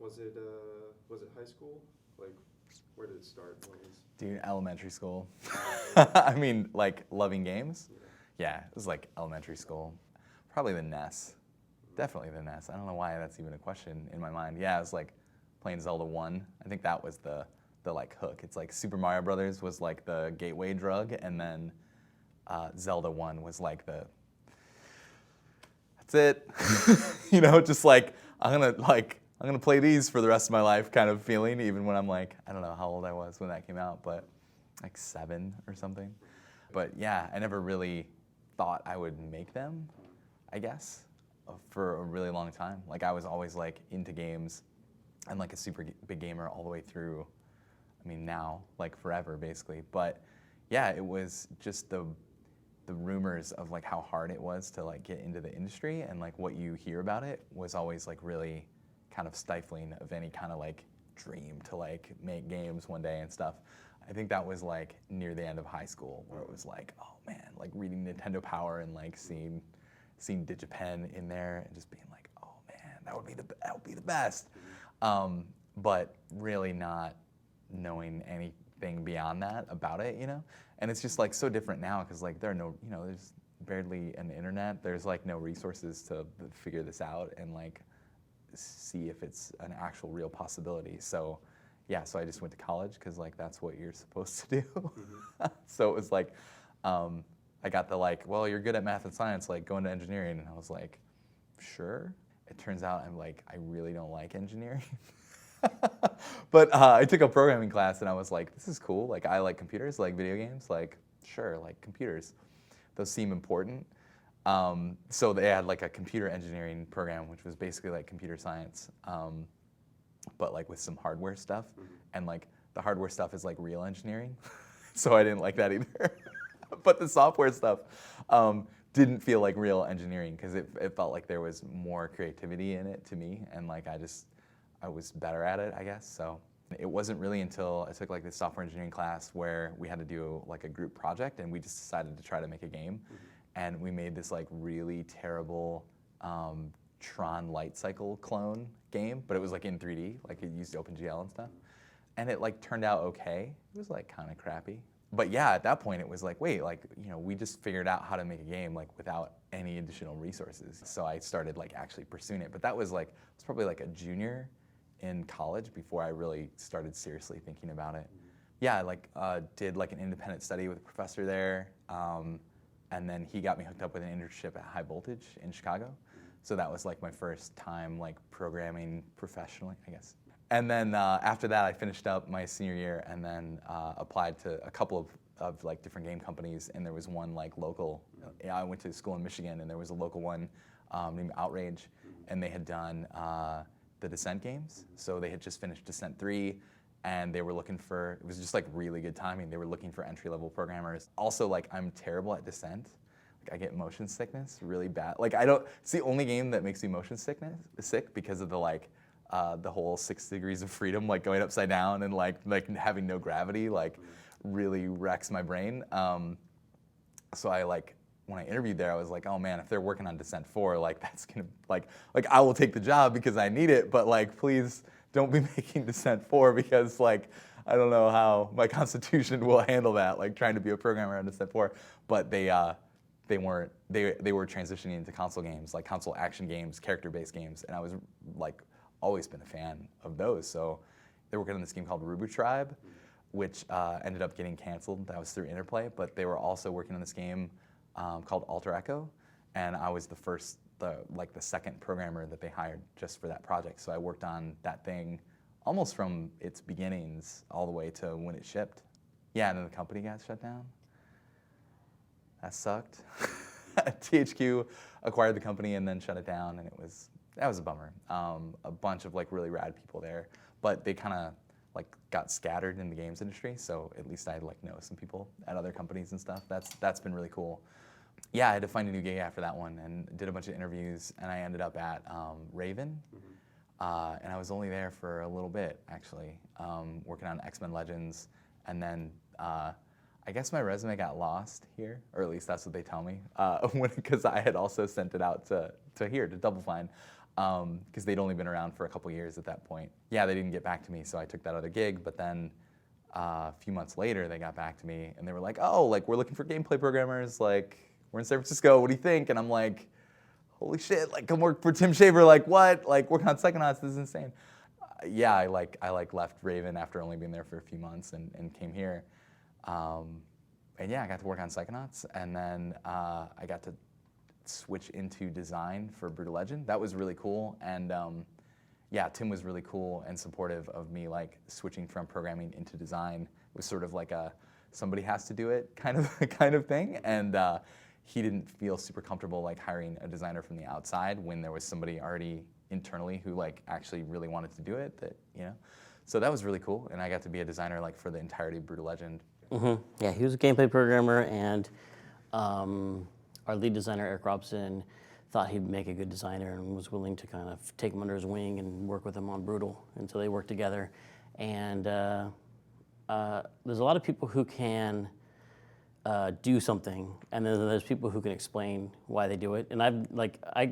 Was it high school? Like, where did it start? Dude, elementary school. I mean, like, loving games? Yeah, it was like elementary school. Probably the NES. Definitely the NES. I don't know why that's even a question in my mind. Yeah, it was like playing Zelda 1. I think that was the like hook. It's like Super Mario Brothers was like the gateway drug, and then Zelda 1 was like that's it. You know, just like I'm gonna play these for the rest of my life kind of feeling, even when I'm like, I don't know how old I was when that came out, but like 7 or something. But yeah, I never really thought I would make them, I guess, for a really long time. Like I was always like into games and like a super big gamer all the way through, I mean now, like forever basically. But yeah, it was just the rumors of like how hard it was to like get into the industry, and like what you hear about it was always like really kind of stifling of any kind of like dream to like make games one day and stuff. I think that was like near the end of high school where it was like, oh man, like reading Nintendo Power and like seeing DigiPen in there and just being like, oh man, that would be the best. But really not knowing anything beyond that about it, you know? And it's just like so different now because like there are no, you know, there's barely an internet. There's like no resources to figure this out and like see if it's an actual real possibility. So yeah, so I just went to college because like that's what you're supposed to do. Mm-hmm. So it was like, I got the like, well, you're good at math and science, like go into engineering. And I was like, sure. It turns out I really don't like engineering. But I took a programming class and I was like, this is cool. Like I like computers, like video games, like sure, like computers. Those seem important. So they had like a computer engineering program, which was basically like computer science, but like with some hardware stuff. Mm-hmm. And like the hardware stuff is like real engineering. So I didn't like that either. But the software stuff didn't feel like real engineering because it felt like there was more creativity in it to me. And like I was better at it, I guess. So it wasn't really until I took like this software engineering class where we had to do like a group project and we just decided to try to make a game. Mm-hmm. And we made this like really terrible Tron light cycle clone game, but it was like in 3D, like it used OpenGL and stuff. And it like turned out okay. It was like kind of crappy. But yeah, at that point it was like, wait, like, you know, we just figured out how to make a game like without any additional resources. So I started like actually pursuing it. But that was like, I was probably like a junior in college before I really started seriously thinking about it. Yeah, I like did like an independent study with a professor there. And then he got me hooked up with an internship at High Voltage in Chicago. So that was like my first time like programming professionally, I guess. And then after that, I finished up my senior year and then applied to a couple of like different game companies. And there was one like local. I went to school in Michigan, and there was a local one named Outrage, and they had done the Descent games. So they had just finished Descent 3. And they were looking for, it was just like really good timing. They were looking for entry-level programmers. Also, like I'm terrible at Descent. Like I get motion sickness really bad. Like it's the only game that makes me motion sick because of the like, the whole 6 degrees of freedom, like going upside down and like having no gravity, like really wrecks my brain. So I like, when I interviewed there, I was like, oh man, if they're working on Descent 4, like that's gonna, like I will take the job because I need it, but like please, don't be making Descent 4 because like I don't know how my constitution will handle that, like trying to be a programmer on Descent 4. But they were transitioning into console games, like console action games, character-based games, and I was like always been a fan of those. So they were working on this game called Rubu Tribe, which ended up getting canceled. That was through Interplay, but they were also working on this game called Alter Echo, and I was the second programmer that they hired just for that project. So I worked on that thing almost from its beginnings all the way to when it shipped. Yeah, and then the company got shut down. That sucked. THQ acquired the company and then shut it down, and that was a bummer. A bunch of like really rad people there, but they kind of like got scattered in the games industry. So at least I like know some people at other companies and stuff. That's been really cool. Yeah, I had to find a new gig after that one and did a bunch of interviews, and I ended up at Raven, and I was only there for a little bit, actually, working on X-Men Legends, and then I guess my resume got lost here, or at least that's what they tell me, because I had also sent it out to here, to Double Fine, because they'd only been around for a couple years at that point. Yeah, they didn't get back to me, so I took that other gig, but then a few months later, they got back to me, and they were like, oh, like, we're looking for gameplay programmers, like, we're in San Francisco, what do you think? And I'm like, holy shit, like, come work for Tim Shaver, like, what? Like, working on Psychonauts, this is insane. Yeah, I left Raven after only being there for a few months and came here. And yeah, I got to work on Psychonauts, and then I got to switch into design for Brutal Legend. That was really cool, and yeah, Tim was really cool and supportive of me, like, switching from programming into design. It was sort of like a somebody has to do it kind of thing, and he didn't feel super comfortable like hiring a designer from the outside when there was somebody already internally who like actually really wanted to do it. That, you know, so that was really cool, and I got to be a designer like for the entirety of Brutal Legend. Mm-hmm. Yeah, he was a gameplay programmer, and our lead designer, Eric Robson, thought he'd make a good designer and was willing to kind of take him under his wing and work with him on Brutal. And so they worked together. And there's a lot of people who can do something, and then there's people who can explain why they do it. And I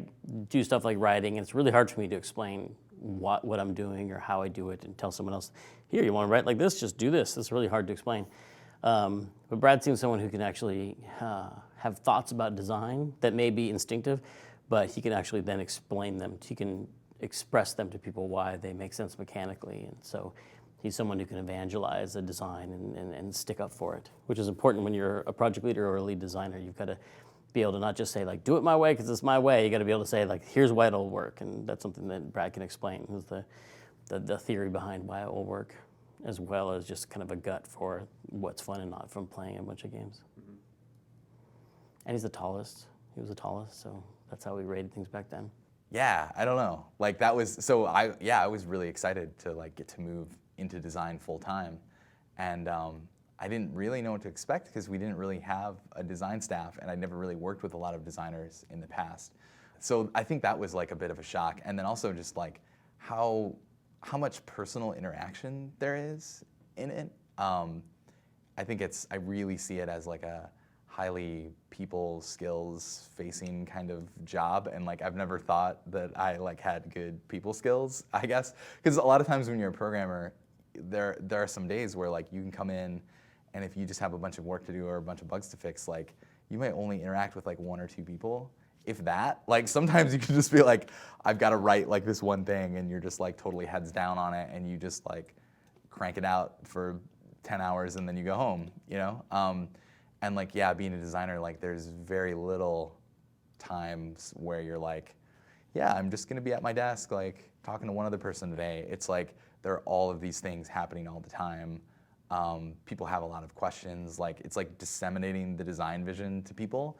do stuff like writing, and it's really hard for me to explain what I'm doing or how I do it and tell someone else, here, you want to write like this? Just do this. It's really hard to explain. But Brad seems someone who can actually have thoughts about design that may be instinctive, but he can actually then explain them. He can express them to people why they make sense mechanically. And so he's someone who can evangelize a design and stick up for it, which is important when you're a project leader or a lead designer. You've got to be able to not just say, like, do it my way because it's my way. You got to be able to say, like, here's why it'll work. And that's something that Brad can explain, is the theory behind why it will work, as well as just kind of a gut for what's fun and not from playing a bunch of games. Mm-hmm. And he's the tallest. He was the tallest, so that's how we rated things back then. Yeah, I don't know. Like, that was, so I was really excited to like get to move into design full time. And I didn't really know what to expect because we didn't really have a design staff, and I'd never really worked with a lot of designers in the past. So I think that was like a bit of a shock. And then also just like how much personal interaction there is in it. I think I really see it as like a highly people skills facing kind of job, and like I've never thought that I like had good people skills, I guess, because a lot of times when you're a programmer, there are some days where like you can come in, and if you just have a bunch of work to do or a bunch of bugs to fix, like you might only interact with like one or two people, if that. Like sometimes you can just be like, I've got to write like this one thing, and you're just like totally heads down on it, and you just like crank it out for 10 hours and then you go home, you know? And like, yeah, being a designer, like there's very little times where you're like, yeah, I'm just gonna be at my desk, like talking to one other person today. It's like, there are all of these things happening all the time. People have a lot of questions. Like, it's like disseminating the design vision to people.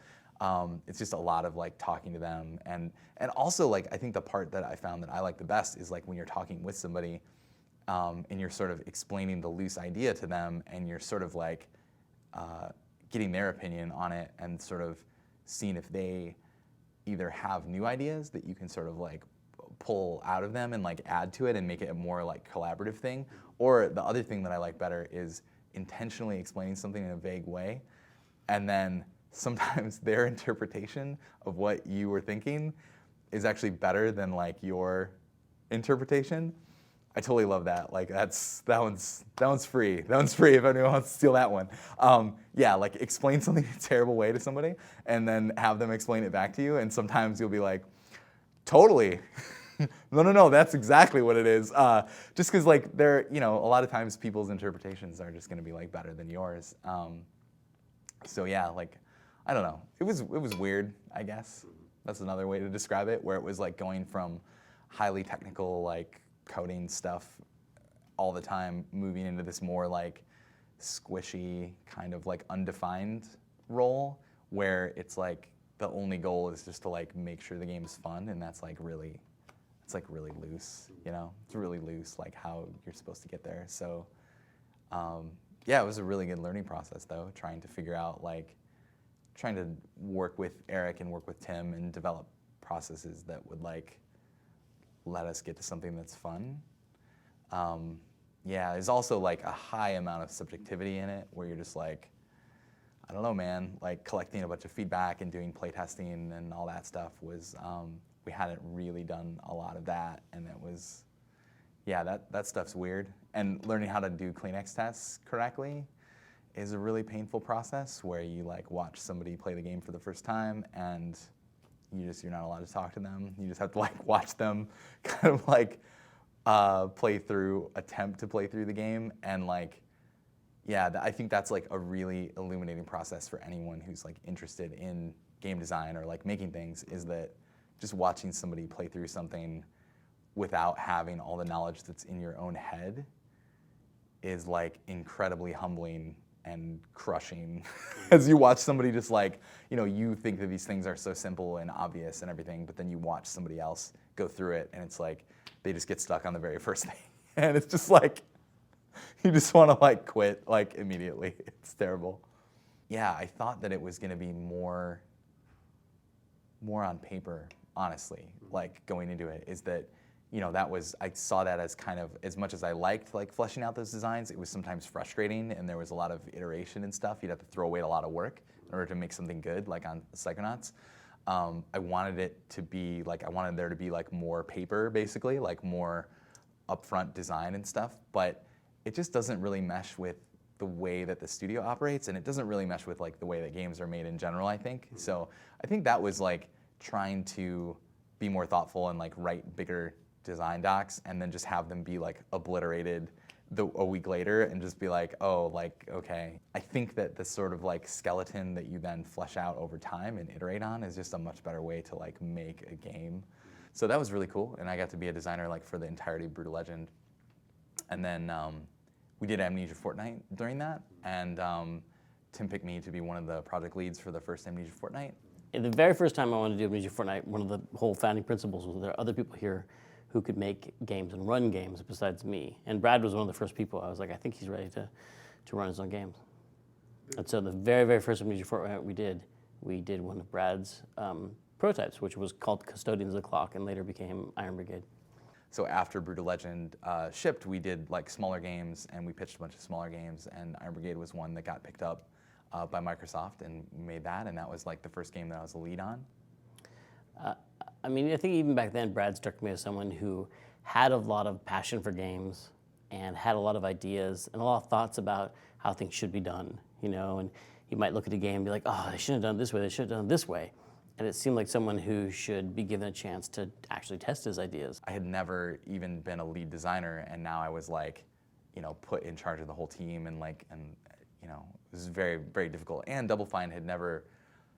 It's just a lot of like talking to them. And also like, I think the part that I found that I like the best is like when you're talking with somebody and you're sort of explaining the loose idea to them, and you're sort of like, getting their opinion on it and sort of seeing if they either have new ideas that you can sort of like pull out of them and like add to it and make it a more like collaborative thing. Or the other thing that I like better is intentionally explaining something in a vague way, and then sometimes their interpretation of what you were thinking is actually better than like your interpretation. I totally love that. Like that one's free. That one's free if anyone wants to steal that one. Yeah, like explain something in a terrible way to somebody and then have them explain it back to you. And sometimes you'll be like, totally. No, that's exactly what it is. Just because like a lot of times people's interpretations are just gonna be like better than yours. So yeah, like, I don't know. It was weird, I guess. That's another way to describe it, where it was like going from highly technical, like coding stuff all the time, moving into this more like squishy kind of like undefined role, where it's like the only goal is just to like make sure the game's fun, and that's like really, it's like really loose, you know? It's really loose, like how you're supposed to get there. So yeah, it was a really good learning process though, trying to figure out like, trying to work with Eric and work with Tim and develop processes that would like let us get to something that's fun. Yeah, there's also like a high amount of subjectivity in it, where you're just like, I don't know, man, like collecting a bunch of feedback and doing playtesting and all that stuff was we hadn't really done a lot of that, and it was, yeah, that stuff's weird. And learning how to do Kleenex tests correctly is a really painful process where you like watch somebody play the game for the first time and you're not allowed to talk to them. You just have to like watch them kind of like attempt to play through the game. And like, yeah, I think that's like a really illuminating process for anyone who's like interested in game design or like making things, is that just watching somebody play through something without having all the knowledge that's in your own head is like incredibly humbling and crushing as you watch somebody just like, you think that these things are so simple and obvious and everything, but then you watch somebody else go through it and it's like they just get stuck on the very first thing. And it's just like, you just want to like quit like immediately. It's terrible. Yeah, I thought that it was going to be more on paper, honestly, like going into it, is that I saw that as kind of, as much as I liked like fleshing out those designs, it was sometimes frustrating and there was a lot of iteration and stuff. You'd have to throw away a lot of work in order to make something good, like on Psychonauts. I wanted it to be like, I wanted there to be like more paper, basically, like more upfront design and stuff, but it just doesn't really mesh with the way that the studio operates, and it doesn't really mesh with like the way that games are made in general, I think. So I think that was like trying to be more thoughtful and like write bigger design docs and then just have them be like obliterated a week later and just be like, oh, like, okay. I think that the sort of like skeleton that you then flesh out over time and iterate on is just a much better way to like make a game. So that was really cool, and I got to be a designer like for the entirety of Brutal Legend. And then we did Amnesia Fortnite during that, and Tim picked me to be one of the project leads for the first Amnesia Fortnite. The very first time I wanted to do Amnesia Fortnite, one of the whole founding principles was there are other people here who could make games and run games besides me. And Brad was one of the first people. I was like, I think he's ready to run his own games. And so the very, very first Amnesia Fortnite we did one of Brad's prototypes, which was called Custodians of the Clock and later became Iron Brigade. So after Brutal Legend shipped, we did like smaller games, and we pitched a bunch of smaller games, and Iron Brigade was one that got picked up by Microsoft, and we made that, and that was like the first game that I was the lead on. I mean, I think even back then, Brad struck me as someone who had a lot of passion for games and had a lot of ideas and a lot of thoughts about how things should be done, and he might look at a game and be like, oh, they shouldn't have done it this way, they should have done it this way. And it seemed like someone who should be given a chance to actually test his ideas. I had never even been a lead designer, and now I was like, put in charge of the whole team, and it was very, very difficult. And Double Fine had never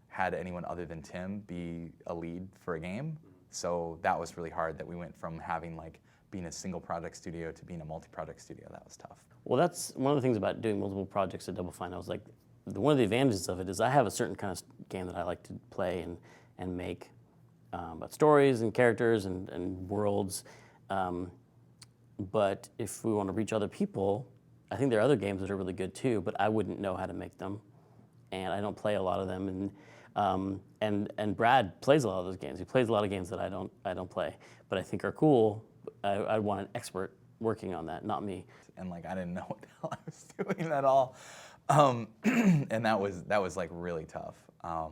had anyone other than Tim be a lead for a game. So that was really hard, that we went from having like being a single project studio to being a multi-project studio. That was tough. Well, that's one of the things about doing multiple projects at Double Fine. I was like, one of the advantages of it is I have a certain kind of game that I like to play and make about stories and characters and worlds. But if we want to reach other people, I think there are other games that are really good too, but I wouldn't know how to make them. And I don't play a lot of them. And Brad plays a lot of those games. He plays a lot of games that I don't play, but I think are cool. I want an expert working on that, not me. And like I didn't know what the hell I was doing at all. And that was like really tough. I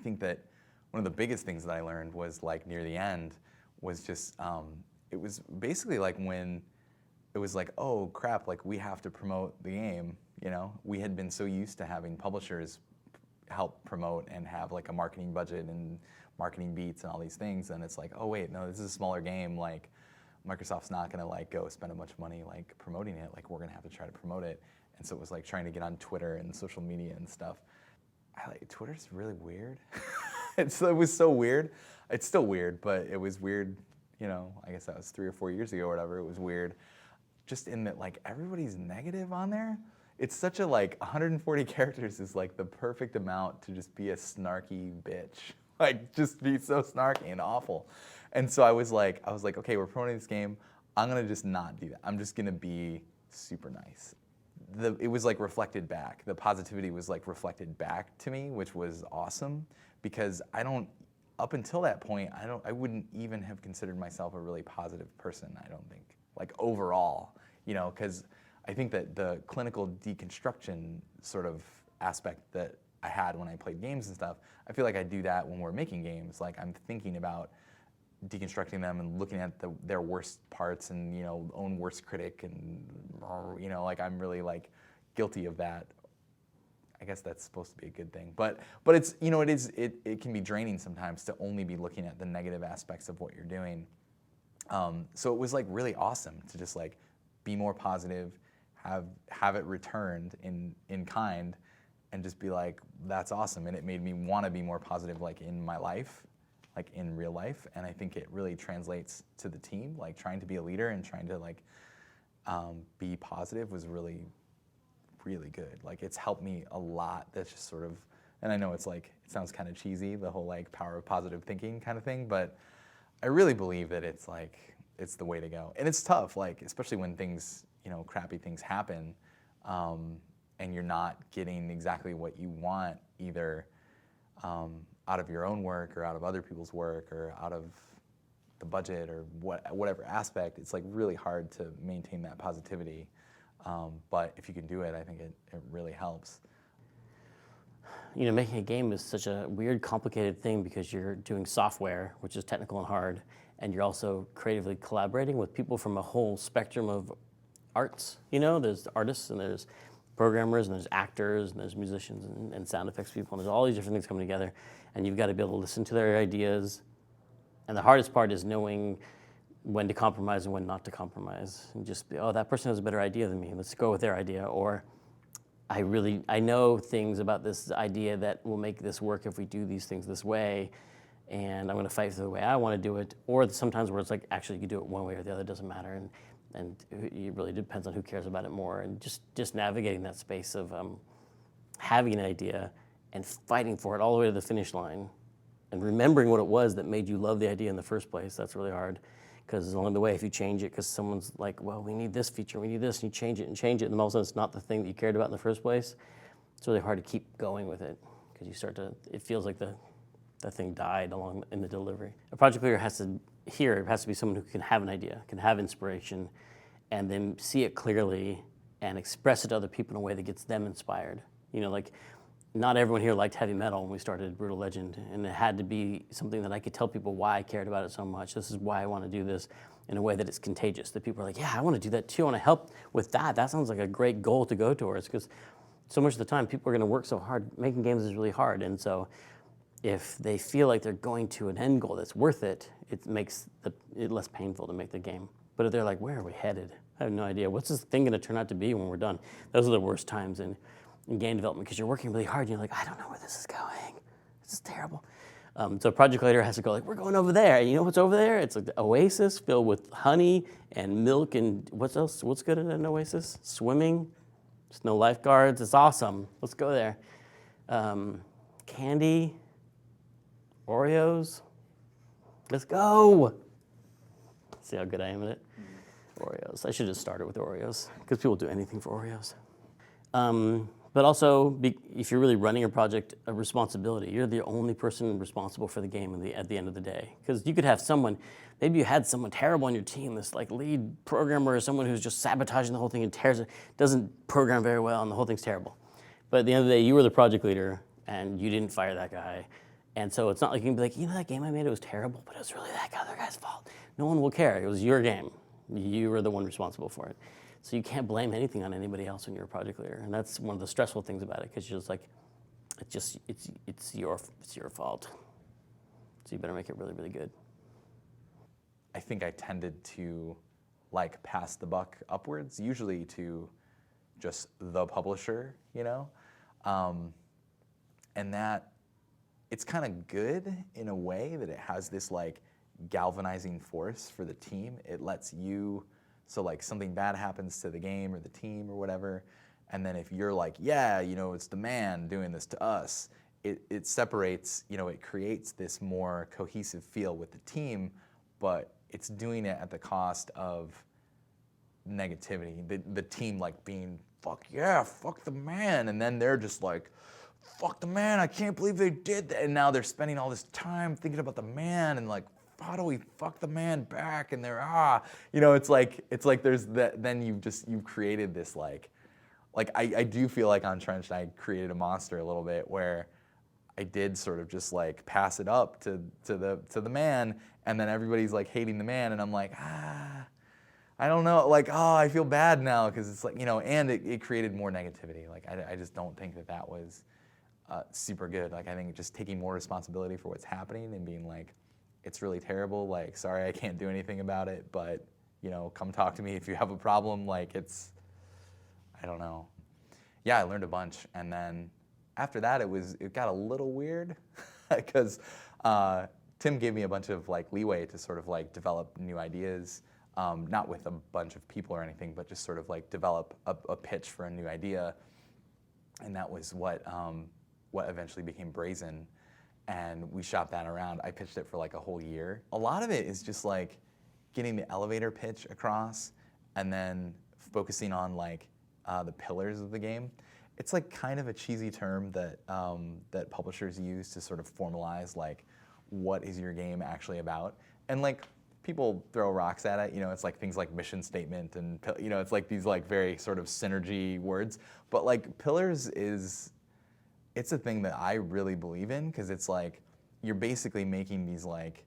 think that one of the biggest things that I learned was like near the end was just, it was basically like when it was like, oh crap, like we have to promote the game, We had been so used to having publishers help promote and have like a marketing budget and marketing beats and all these things, and it's like, oh wait, no, this is a smaller game, like Microsoft's not gonna like go spend a bunch of money like promoting it, like we're gonna have to try to promote it. And so it was like trying to get on Twitter and social media and stuff. Twitter's really weird. It was so weird. It's still weird, but it was weird, I guess that was 3 or 4 years ago or whatever. It was weird just in that like everybody's negative on there. It's such a like 140 characters is like the perfect amount to just be a snarky bitch. Like just be so snarky and awful. And so I was like, okay, we're promoting this game. I'm gonna just not do that. I'm just gonna be super nice. It was like reflected back. The positivity was like reflected back to me, which was awesome, because up until that point, I wouldn't even have considered myself a really positive person, I don't think, like overall, because I think that the clinical deconstruction sort of aspect that I had when I played games and stuff. I feel like I do that when we're making games. Like I'm thinking about deconstructing them and looking at their worst parts and, own worst critic and, like I'm really like guilty of that. I guess that's supposed to be a good thing, but it's, it can be draining sometimes to only be looking at the negative aspects of what you're doing. So it was like really awesome to just like be more positive, have it returned in kind, and just be like, that's awesome. And it made me want to be more positive, like in my life, like in real life. And I think it really translates to the team, like trying to be a leader and trying to like be positive was really, really good. Like it's helped me a lot. That's just sort of, and I know it's like, it sounds kind of cheesy, the whole like power of positive thinking kind of thing, but I really believe that it's like, it's the way to go. And it's tough, like, especially when things, crappy things happen, and you're not getting exactly what you want, either out of your own work or out of other people's work or out of the budget or whatever aspect. It's like really hard to maintain that positivity. But if you can do it, I think it really helps. Making a game is such a weird, complicated thing because you're doing software, which is technical and hard, and you're also creatively collaborating with people from a whole spectrum of arts. There's artists and there's programmers and there's actors and there's musicians and sound effects people, and there's all these different things coming together, and you've got to be able to listen to their ideas. And the hardest part is knowing when to compromise and when not to compromise, and just be, oh, that person has a better idea than me, let's go with their idea, or I know things about this idea that will make this work if we do these things this way, and I'm going to fight for the way I want to do it. Or sometimes where it's like, actually, you can do it one way or the other, doesn't matter, and it really depends on who cares about it more. And just navigating that space of having an idea and fighting for it all the way to the finish line, and remembering what it was that made you love the idea in the first place. That's really hard. Because along the way, if you change it, because someone's like, well, we need this feature, we need this, and you change it, and then all of a sudden it's not the thing that you cared about in the first place, it's really hard to keep going with it, because it feels like the thing died along in the delivery. A project leader has to be someone who can have an idea, can have inspiration, and then see it clearly and express it to other people in a way that gets them inspired. Like, not everyone here liked heavy metal when we started Brutal Legend, and it had to be something that I could tell people why I cared about it so much. This is why I want to do this in a way that it's contagious, that people are like, yeah, I want to do that too, I want to help with that. That sounds like a great goal to go towards, because so much of the time people are going to work so hard. Making games is really hard, and so if they feel like they're going to an end goal that's worth it, it makes it less painful to make the game. But if they're like, where are we headed? I have no idea. What's this thing going to turn out to be when we're done? Those are the worst times in game development, because you're working really hard and you're like, I don't know where this is going. This is terrible. So a project leader has to go like, we're going over there. And you know what's over there? It's like the oasis filled with honey and milk and what else? What's good in an oasis? Swimming. There's no lifeguards. It's awesome. Let's go there. Candy. Oreos. Let's go. See how good I am at it? Oreos. I should have started with Oreos, because people do anything for Oreos. But also, if you're really running a project, a responsibility, you're the only person responsible for the game at the end of the day. Because you could have someone, maybe you had someone terrible on your team, this like lead programmer or someone who's just sabotaging the whole thing and doesn't program very well, and the whole thing's terrible. But at the end of the day, you were the project leader, and you didn't fire that guy. And so it's not like you can be like, that game I made, it was terrible, but it was really that other guy's fault. No one will care. It was your game. You were the one responsible for it. So you can't blame anything on anybody else when you're a project leader, and that's one of the stressful things about it, because you're just like, it's your fault. So you better make it really, really good. I think I tended to like pass the buck upwards, usually to just the publisher, and that it's kind of good in a way that it has this like galvanizing force for the team. It lets you. So like something bad happens to the game or the team or whatever, and then if you're like, yeah, it's the man doing this to us, it separates, it creates this more cohesive feel with the team, but it's doing it at the cost of negativity. The team like being, fuck yeah, fuck the man, and then they're just like, fuck the man, I can't believe they did that, and now they're spending all this time thinking about the man and like, how do we fuck the man back? And they're it's like there's that. Then you've created this like like I do feel like on Trenched I created a monster a little bit where I did sort of just like pass it up to the man, and then everybody's like hating the man, and I'm like, I don't know, like, oh, I feel bad now because it's like, you know, and it created more negativity. Like I just don't think that was super good. Like I think just taking more responsibility for what's happening and being like, it's really terrible. Like, sorry, I can't do anything about it, but you know, come talk to me if you have a problem. Like I don't know. Yeah, I learned a bunch, and then after that, it got a little weird because Tim gave me a bunch of like leeway to sort of like develop new ideas, not with a bunch of people or anything, but just sort of like develop a pitch for a new idea, and that was what eventually became Brazen, and we shopped that around. I pitched it for like a whole year. A lot of it is just like getting the elevator pitch across, and then focusing on like the pillars of the game. It's like kind of a cheesy term that that publishers use to sort of formalize like what is your game actually about, and like people throw rocks at it. You know, it's like things like mission statement, and you know, it's like these like very sort of synergy words. But like pillars it's a thing that I really believe in, because it's like you're basically making these like,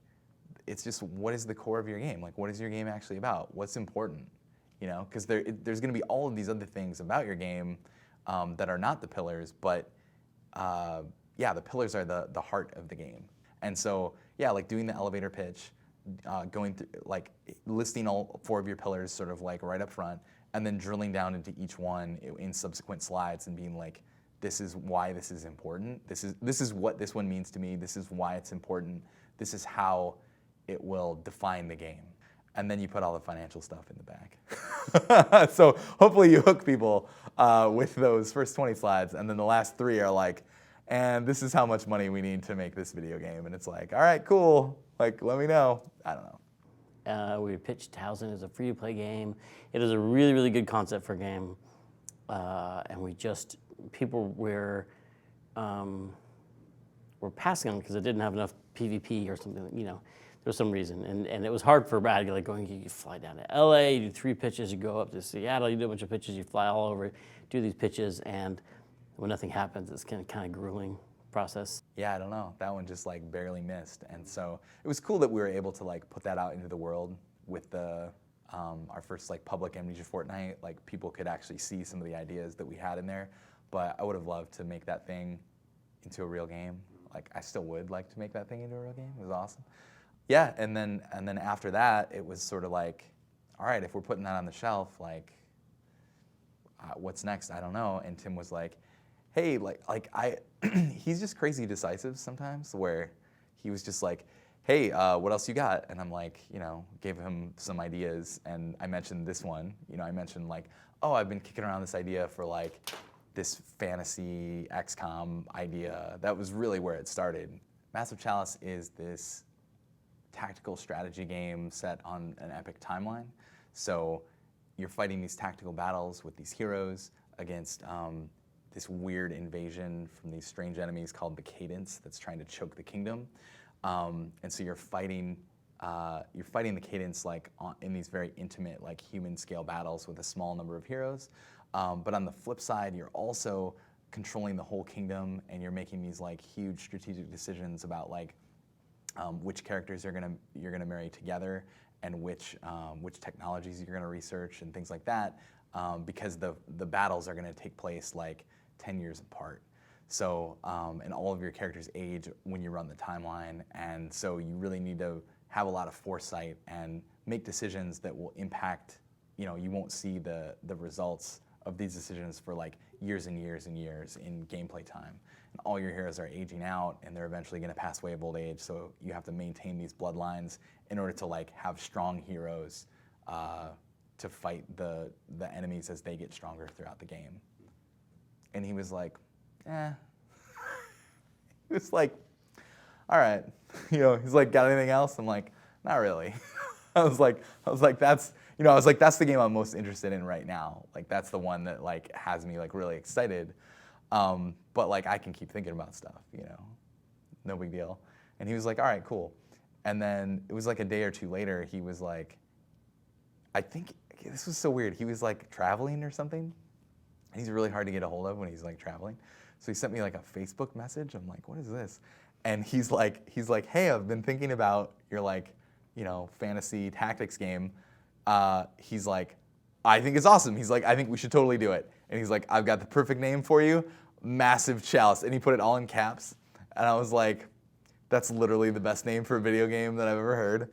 it's just what is the core of your game? Like what is your game actually about? What's important? You know, because there's going to be all of these other things about your game that are not the pillars, but yeah, the pillars are the heart of the game. And so yeah, like doing the elevator pitch, going through like listing all 4 of your pillars sort of like right up front, and then drilling down into each one in subsequent slides and being like, this is why this is important. This is what this one means to me. This is why it's important. This is how it will define the game. And then you put all the financial stuff in the back. So hopefully you hook people with those first 20 slides, and then the last 3 are like, and this is how much money we need to make this video game. And it's like, all right, cool. Like, let me know. I don't know. We pitched Towson as a free-to-play game. It is a really, really good concept for a game. And people were passing on because it didn't have enough PvP or something, you know. There was some reason, and it was hard for Brad. Like going, you fly down to LA, you do 3 pitches, you go up to Seattle, you do a bunch of pitches, you fly all over, do these pitches, and when nothing happens, it's kind of grueling process. Yeah, I don't know. That one just like barely missed, and so it was cool that we were able to like put that out into the world with the our first like public Amnesia Fortnite. Like people could actually see some of the ideas that we had in there, but I would have loved to make that thing into a real game. Like I still would like to make that thing into a real game. It was awesome. Yeah, and then after that, it was sort of like, all right, if we're putting that on the shelf, like, what's next? I don't know. And Tim was like, hey, he's just crazy decisive sometimes, where he was just like, hey, what else you got? And I'm like, you know, gave him some ideas, and I mentioned this one. You know, I mentioned like, oh, I've been kicking around this idea for like this fantasy XCOM idea. That was really where it started. Massive Chalice is this tactical strategy game set on an epic timeline. So you're fighting these tactical battles with these heroes against this weird invasion from these strange enemies called the Cadence that's trying to choke the kingdom. And so you're fighting the Cadence like in these very intimate, like human scale battles with a small number of heroes. But on the flip side, you're also controlling the whole kingdom, and you're making these like huge strategic decisions about like which characters you're gonna marry together, and which technologies you're gonna research and things like that, because the battles are gonna take place like 10 years apart. So and all of your characters age when you run the timeline, and so you really need to have a lot of foresight and make decisions that will impact. You know, you won't see the results of these decisions for like years and years and years in gameplay time. And all your heroes are aging out, and they're eventually going to pass away of old age. So you have to maintain these bloodlines in order to like have strong heroes to fight the enemies as they get stronger throughout the game. And he was like, eh. He was like, all right. You know, he's like, got anything else? I'm like, not really. I was like, that's the game I'm most interested in right now. Like, that's the one that like has me like really excited. But like, I can keep thinking about stuff, you know, no big deal. And he was like, all right, cool. And then it was like a day or two later, he was like, I think this was so weird. He was like traveling or something, and he's really hard to get a hold of when he's like traveling. So he sent me like a Facebook message. I'm like, what is this? And he's like, hey, I've been thinking about your like, fantasy tactics game. He's like, I think it's awesome. He's like, I think we should totally do it. And he's like, I've got the perfect name for you, Massive Chalice. And he put it all in caps. And I was like, that's literally the best name for a video game that I've ever heard.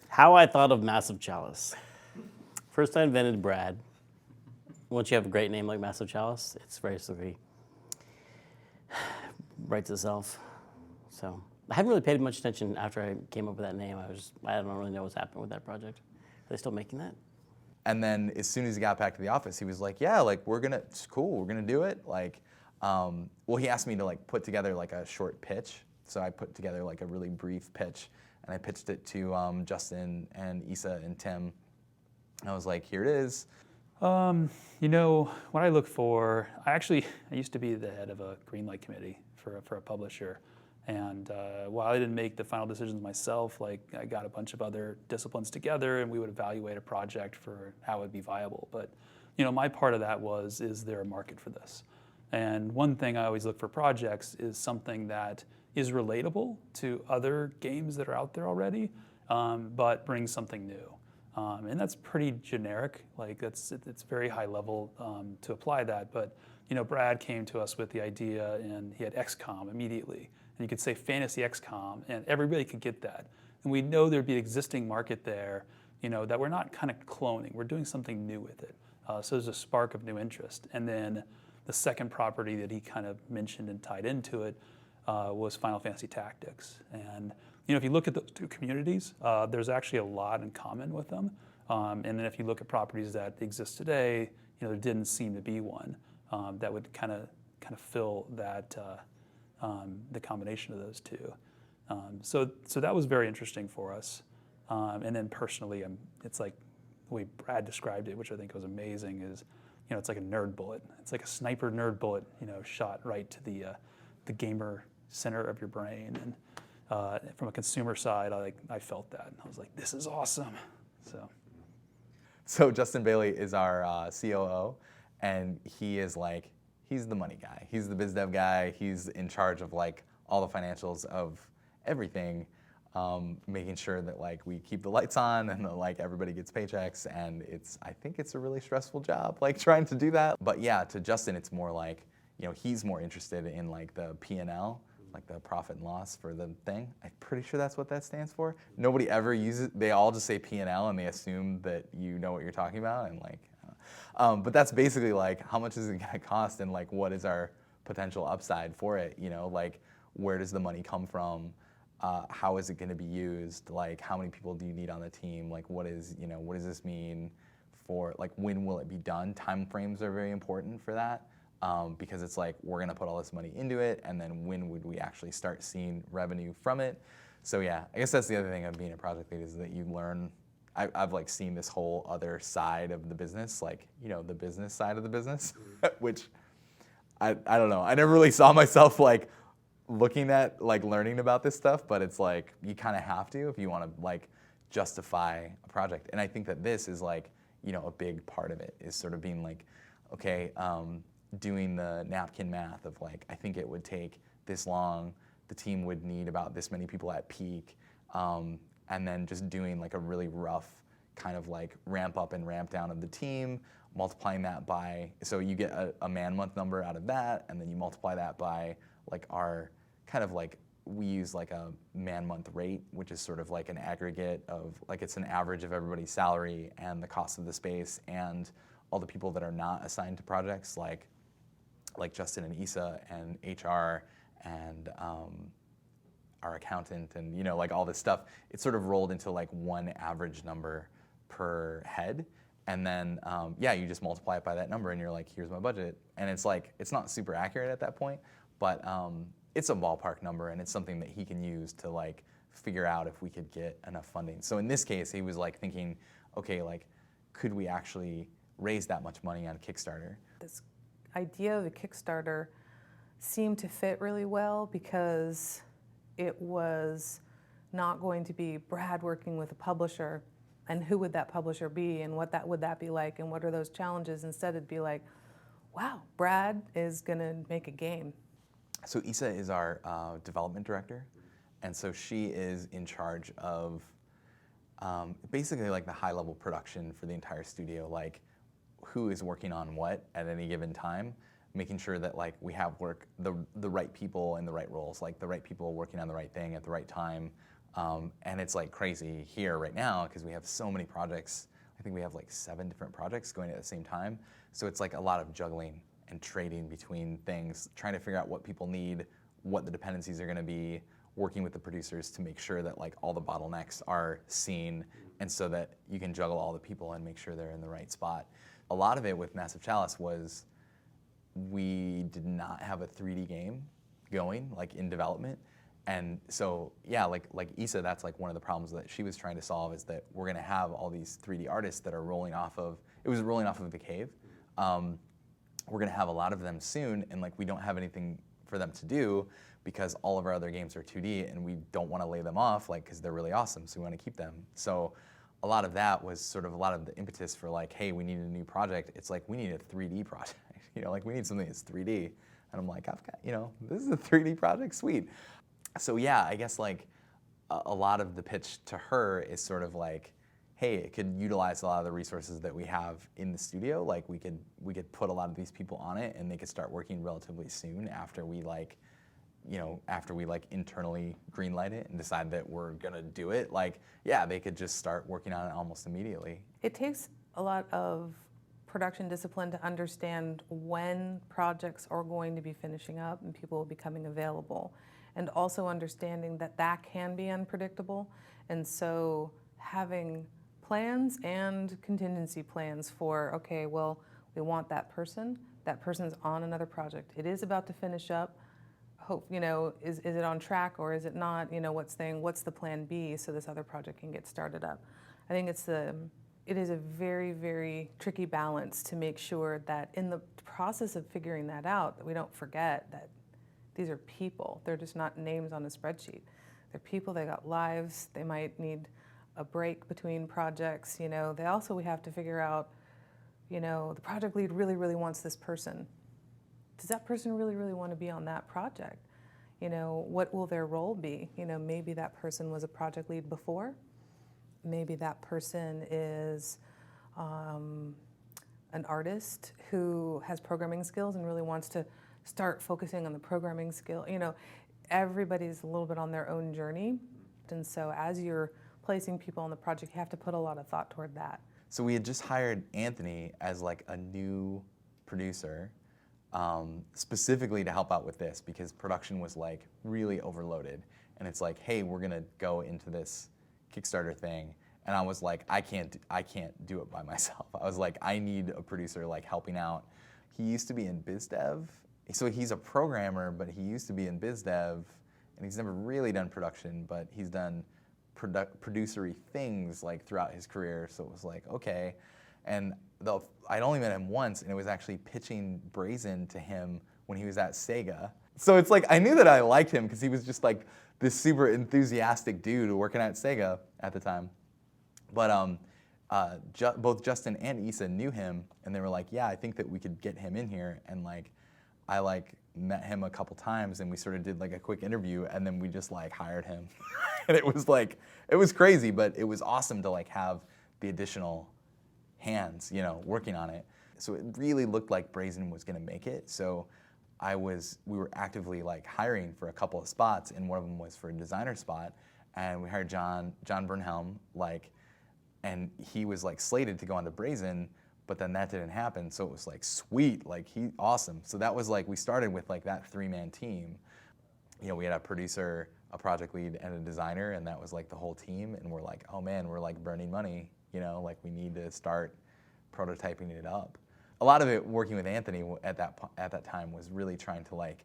How I thought of Massive Chalice. First I invented Brad. Once you have a great name like Massive Chalice, it's basically writes itself. So I haven't really paid much attention after I came up with that name. I don't really know what's happening with that project. Are they still making that? And then as soon as he got back to the office, he was like, yeah, like it's cool, we're gonna do it. Like, well, he asked me to like put together like a short pitch. So I put together like a really brief pitch, and I pitched it to Justin and Issa and Tim. And I was like, here it is. What I look for, I used to be the head of a greenlight committee for a publisher. And while I didn't make the final decisions myself, like I got a bunch of other disciplines together, and we would evaluate a project for how it would be viable. But my part of that is there a market for this? And one thing I always look for projects is something that is relatable to other games that are out there already, but brings something new. And that's pretty generic. Like it's very high level to apply that. But Brad came to us with the idea, and he had XCOM immediately. And you could say fantasy XCOM, and everybody could get that. And we know there'd be an existing market there, that we're not kind of cloning. We're doing something new with it. So there's a spark of new interest. And then the second property that he kind of mentioned and tied into it was Final Fantasy Tactics. And if you look at those two communities, there's actually a lot in common with them. And then if you look at properties that exist today, there didn't seem to be one that would kind of fill that. The combination of those two. So that was very interesting for us. And then personally, it's like the way Brad described it, which I think was amazing, is it's like a nerd bullet. It's like a sniper nerd bullet, shot right to the gamer center of your brain. And from a consumer side, I felt that. I was like, this is awesome. So Justin Bailey is our COO, and he's the money guy. He's the biz dev guy. He's in charge of like all the financials of everything, making sure that like we keep the lights on and like everybody gets paychecks. And I think it's a really stressful job, like trying to do that. But yeah, to Justin, it's more like, he's more interested in like the P&L, like the profit and loss for the thing. I'm pretty sure that's what that stands for. Nobody ever uses it. They all just say P&L, and they assume that you know what you're talking about. And like, but that's basically like, how much is it gonna cost, and like, what is our potential upside for it? Like, where does the money come from? How is it gonna be used? Like, how many people do you need on the team? Like, what does this mean for, like, when will it be done? Time frames are very important for that, because it's like, we're gonna put all this money into it, and then when would we actually start seeing revenue from it? So yeah, I guess that's the other thing of being a project lead, is that you learn. I've like seen this whole other side of the business, like, the business side of the business, which I don't know. I never really saw myself like looking at, like learning about this stuff, but it's like, you kind of have to if you want to like justify a project. And I think that this is like, a big part of it, is sort of being like, okay, doing the napkin math of like, I think it would take this long, the team would need about this many people at peak, and then just doing like a really rough kind of like ramp up and ramp down of the team, multiplying that by, so you get a man-month number out of that, and then you multiply that by like our kind of like, we use like a man-month rate, which is sort of like an aggregate of, like, it's an average of everybody's salary and the cost of the space and all the people that are not assigned to projects, like Justin and Issa and HR and our accountant and like all this stuff. It's sort of rolled into like one average number per head, and then you just multiply it by that number, and you're like, here's my budget. And it's like, it's not super accurate at that point, but it's a ballpark number, and it's something that he can use to like figure out if we could get enough funding. So in this case, he was like thinking, okay, like, could we actually raise that much money on Kickstarter? This idea of a Kickstarter seemed to fit really well, because it was not going to be Brad working with a publisher, and who would that publisher be, and would that be like, and what are those challenges. Instead, it'd be like, wow, Brad is gonna make a game. So Issa is our development director, and so she is in charge of basically like the high-level production for the entire studio, like who is working on what at any given time, making sure that like we have the right people in the right roles, like the right people working on the right thing at the right time. And it's like crazy here right now because we have so many projects. I think we have like 7 different projects going at the same time. So it's like a lot of juggling and trading between things, trying to figure out what people need, what the dependencies are going to be, working with the producers to make sure that like all the bottlenecks are seen, and so that you can juggle all the people and make sure they're in the right spot. A lot of it with Massive Chalice was we did not have a 3D game going like in development. And so, yeah, like Issa, that's like one of the problems that she was trying to solve, is that we're gonna have all these 3D artists that are rolling off of the cave. We're gonna have a lot of them soon, and like we don't have anything for them to do because all of our other games are 2D, and we don't wanna lay them off, like, because they're really awesome, so we wanna keep them. So a lot of that was sort of a lot of the impetus for like, hey, we need a new project. It's like, we need a 3D project, you know, like we need something that's 3D. And I'm like, I've got, you know, this is a 3D project, sweet. So yeah, I guess like a lot of the pitch to her is sort of like, hey, it could utilize a lot of the resources that we have in the studio. Like we could put a lot of these people on it, and they could start working relatively soon after we like, you know, after we like internally greenlight it and decide that we're gonna do it. Like, yeah, they could just start working on it almost immediately. It takes a lot of production discipline to understand when projects are going to be finishing up and people becoming available, and also understanding that that can be unpredictable. And so having plans and contingency plans for, okay, well, we want that person's on another project, it is about to finish up, hope, you know, is it on track or is it not, you know, what's the plan B so this other project can get started up. I think it is a very, very tricky balance to make sure that in the process of figuring that out, that we don't forget that these are people. They're just not names on a spreadsheet. They're people, they got lives, they might need a break between projects, you know. We have to figure out, you know, the project lead really, really wants this person. Does that person really, really want to be on that project? You know, what will their role be? You know, maybe that person was a project lead before. Maybe that person is an artist who has programming skills and really wants to start focusing on the programming skill. You know, everybody's a little bit on their own journey. And so as you're placing people on the project, you have to put a lot of thought toward that. So we had just hired Anthony as like a new producer, specifically to help out with this, because production was like really overloaded. And it's like, hey, we're gonna go into this Kickstarter thing. And I was like, I can't do it by myself. I was like, I need a producer like helping out. He used to be in biz dev. So he's a programmer, but he used to be in biz dev, and he's never really done production, but he's done producery things like throughout his career. So it was like, okay. And I'd only met him once, and it was actually pitching Brazen to him when he was at Sega. So it's like, I knew that I liked him because he was just like this super enthusiastic dude working at Sega at the time. But both Justin and Issa knew him, and they were like, yeah, I think that we could get him in here. And like, I like met him a couple times, and we sort of did like a quick interview, and then we just like hired him. And it was like, it was crazy, but it was awesome to like have the additional hands, you know, working on it. So it really looked like Brazen was gonna make it. So we were actively like hiring for a couple of spots, and one of them was for a designer spot. And we hired John Bernhelm, like, and he was like slated to go on to Brazen, but then that didn't happen. So it was like, sweet, like awesome. So that was like, we started with like that 3-man team. You know, we had a producer, a project lead, and a designer, and that was like the whole team. And we're like, oh man, we're like burning money. You know, like we need to start prototyping it up. A lot of it working with Anthony at that time was really trying to like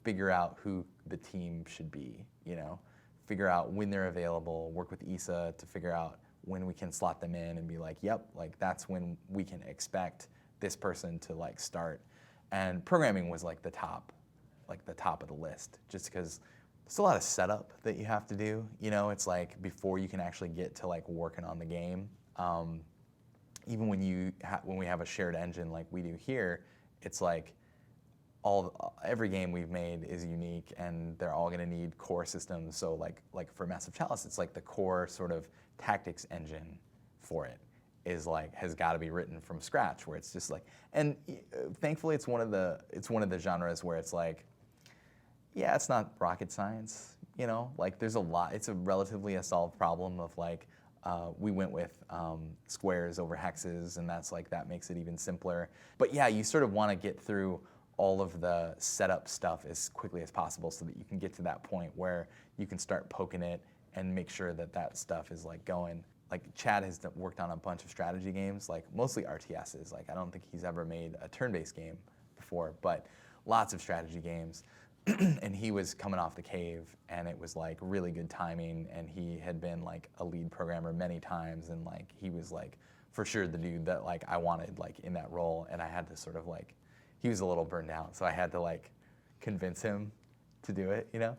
figure out who the team should be, you know, figure out when they're available, work with Issa to figure out when we can slot them in and be like, yep, like that's when we can expect this person to like start. And programming was like the top of the list, just because there's a lot of setup that you have to do. You know, it's like before you can actually get to like working on the game. Even when we have a shared engine like we do here, it's like every game we've made is unique, and they're all going to need core systems. So like for Massive Chalice, it's like the core sort of tactics engine for it is like has got to be written from scratch, where it's just like, and thankfully it's one of the genres where it's like, yeah, it's not rocket science, you know, like there's a lot, it's a relatively solved problem of like, we went with squares over hexes, and that makes it even simpler. But yeah, you sort of want to get through all of the setup stuff as quickly as possible so that you can get to that point where you can start poking it and make sure that stuff is like going. Like Chad has worked on a bunch of strategy games, like mostly RTSs. Like I don't think he's ever made a turn-based game before, but lots of strategy games. And he was coming off The Cave, and it was like really good timing, and he had been like a lead programmer many times, and like he was like for sure the dude that like I wanted like in that role, and I had to sort of like, he was a little burned out, so I had to like convince him to do it, you know?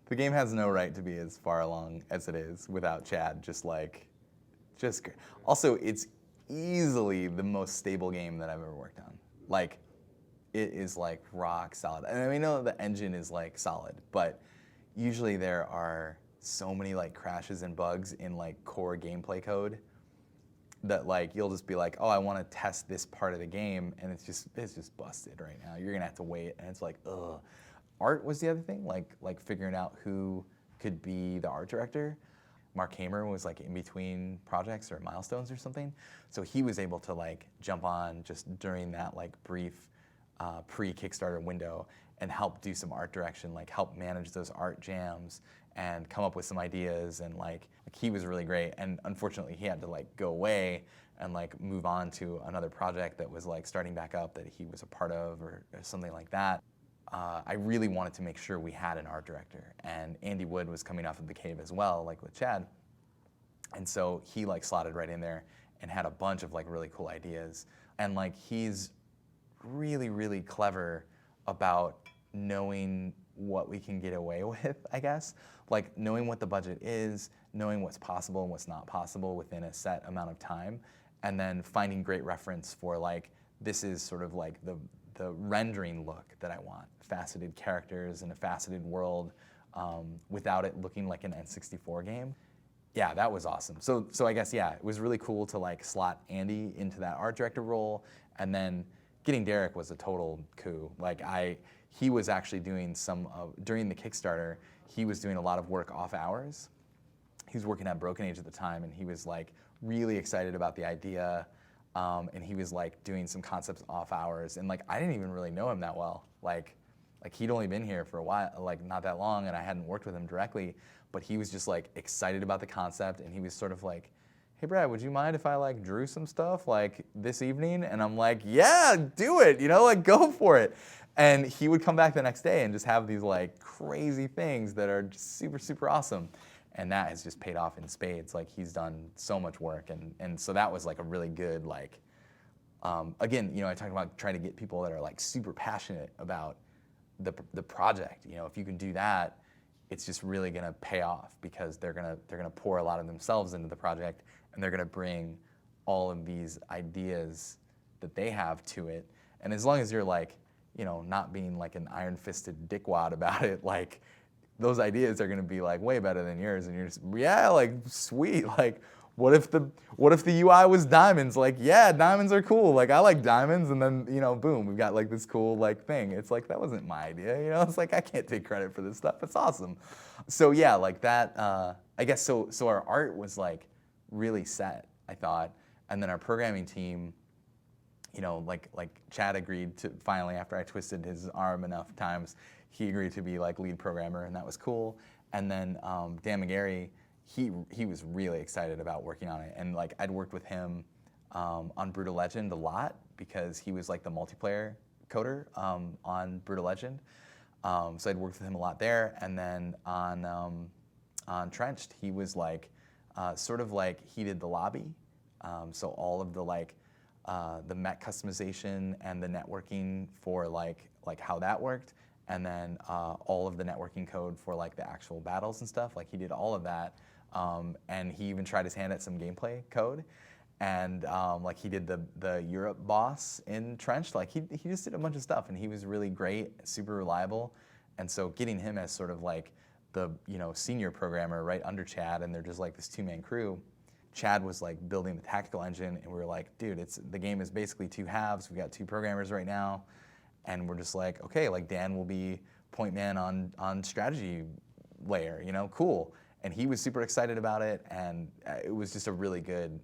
The game has no right to be as far along as it is without Chad, just great. Also, it's easily the most stable game that I've ever worked on. Like, it is like rock solid. And I know the engine is like solid, but usually there are so many like crashes and bugs in like core gameplay code that like you'll just be like, oh, I want to test this part of the game, and it's just busted right now. You're gonna have to wait, and it's like, ugh. Art was the other thing, like figuring out who could be the art director. Mark Hamer was like in between projects or milestones or something, so he was able to like jump on just during that like brief pre-Kickstarter window and help do some art direction, like help manage those art jams and come up with some ideas, and like he was really great. And unfortunately he had to like go away and like move on to another project that was like starting back up that he was a part of or something like that. I really wanted to make sure we had an art director, and Andy Wood was coming off of The Cave as well, like with Chad. And so he like slotted right in there and had a bunch of like really cool ideas. And like he's really, really clever about knowing what we can get away with, I guess. Like knowing what the budget is, knowing what's possible and what's not possible within a set amount of time, and then finding great reference for like, this is sort of like the rendering look that I want. Faceted characters and a faceted world without it looking like an N64 game. Yeah, that was awesome. So I guess, yeah, it was really cool to like slot Andy into that art director role, and then getting Derek was a total coup. Like he was actually doing during the Kickstarter, he was doing a lot of work off hours. He was working at Broken Age at the time, and he was like really excited about the idea. And he was like doing some concepts off hours, and like I didn't even really know him that well. Like he'd only been here for a while, like not that long, and I hadn't worked with him directly, but he was just like excited about the concept, and he was sort of like, hey Brad, would you mind if I like drew some stuff like this evening? And I'm like, yeah, do it, you know, like go for it. And he would come back the next day and just have these like crazy things that are just super, super awesome. And that has just paid off in spades. Like he's done so much work, and so that was like a really good like. Again, you know, I talked about trying to get people that are like super passionate about the project. You know, if you can do that, it's just really gonna pay off, because they're gonna pour a lot of themselves into the project, and they're gonna bring all of these ideas that they have to it. And as long as you're like, you know, not being like an iron-fisted dickwad about it, like. Those ideas are gonna be like way better than yours, and you're just, yeah, like sweet. Like, what if the UI was diamonds? Like, yeah, diamonds are cool. Like, I like diamonds, and then you know, boom, we've got like this cool like thing. It's like that wasn't my idea, you know. It's like I can't take credit for this stuff. It's awesome. So yeah, like that. I guess so. So our art was like really set, I thought, and then our programming team. You know, like Chad agreed to finally, after I twisted his arm enough times, he agreed to be like lead programmer, and that was cool. And then Dan McGarry, he was really excited about working on it, and like I'd worked with him on Brutal Legend a lot, because he was like the multiplayer coder on Brutal Legend. So I'd worked with him a lot there, and then on Trenched, he was like sort of like he did the lobby, so all of the like. The mech customization and the networking for like how that worked, and then all of the networking code for like the actual battles and stuff. Like he did all of that, and he even tried his hand at some gameplay code. and like he did the Europe boss in Trenched. Like he just did a bunch of stuff, and he was really great, super reliable. And so getting him as sort of like the senior programmer right under Chad, and they're just like this two-man crew. Chad was like building the tactical engine, and we were like, dude, the game is basically two halves. We got two programmers right now, and we're just like, okay, like Dan will be point man on strategy layer, cool. And he was super excited about it, and it was just a really good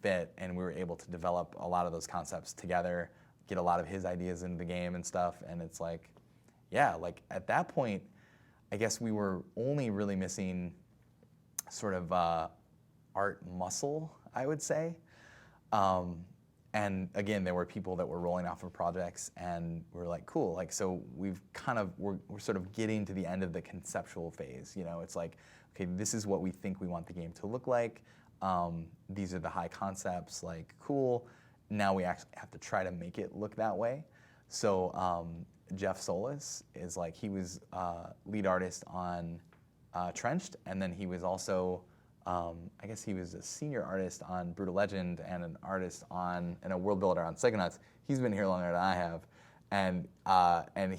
fit, and we were able to develop a lot of those concepts together, get a lot of his ideas into the game and stuff, and it's like, yeah, like at that point, I guess we were only really missing sort of art muscle, I would say. And again, there were people that were rolling off of projects, and we're like, cool. Like, so we're sort of getting to the end of the conceptual phase. It's like, okay, this is what we think we want the game to look like. These are the high concepts. Like, cool. Now we actually have to try to make it look that way. So Jeff Solis is like, he was lead artist on Trenched, and then he was also I guess he was a senior artist on Brutal Legend and an artist and a world builder on Psychonauts. He's been here longer than I have, and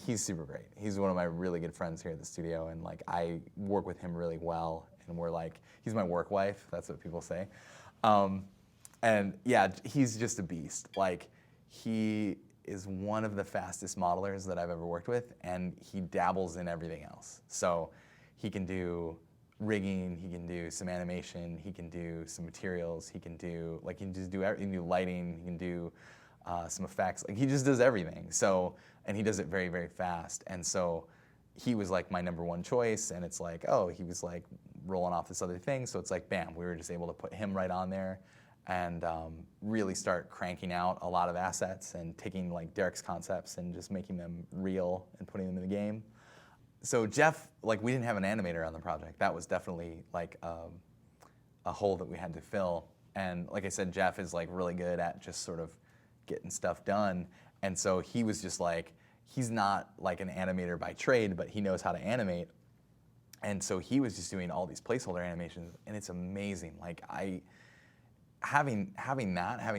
he's super great. He's one of my really good friends here at the studio, and like I work with him really well, and we're like, he's my work wife. That's what people say, and yeah, he's just a beast. Like he is one of the fastest modelers that I've ever worked with, and he dabbles in everything else. So he can do rigging, he can do some animation, he can do some materials, he can do lighting, he can do some effects. Like he just does everything. So, and he does it very, very fast. And so he was like my number one choice, and it's like, oh, he was like rolling off this other thing. So it's like, bam, we were just able to put him right on there and really start cranking out a lot of assets and taking like Derek's concepts and just making them real and putting them in the game. So Jeff, like we didn't have an animator on the project. That was definitely like a hole that we had to fill. And like I said, Jeff is like really good at just sort of getting stuff done. And so he was just like, he's not like an animator by trade, but he knows how to animate. And so he was just doing all these placeholder animations, and it's amazing. Like having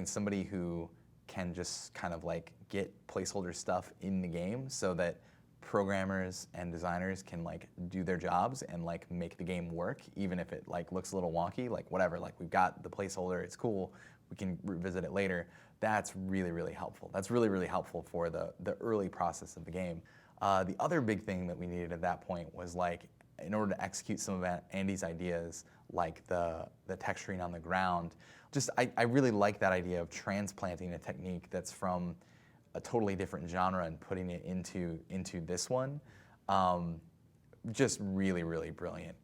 somebody who can just kind of like get placeholder stuff in the game so that programmers and designers can like do their jobs and like make the game work, even if it like looks a little wonky, like whatever, like we've got the placeholder, it's cool, we can revisit it later. That's really, really helpful. That's really, really helpful for the early process of the game. The other big thing that we needed at that point was like, in order to execute some of Andy's ideas, like the texturing on the ground, I really like that idea of transplanting a technique that's from a totally different genre and putting it into this one. Just really, really brilliant.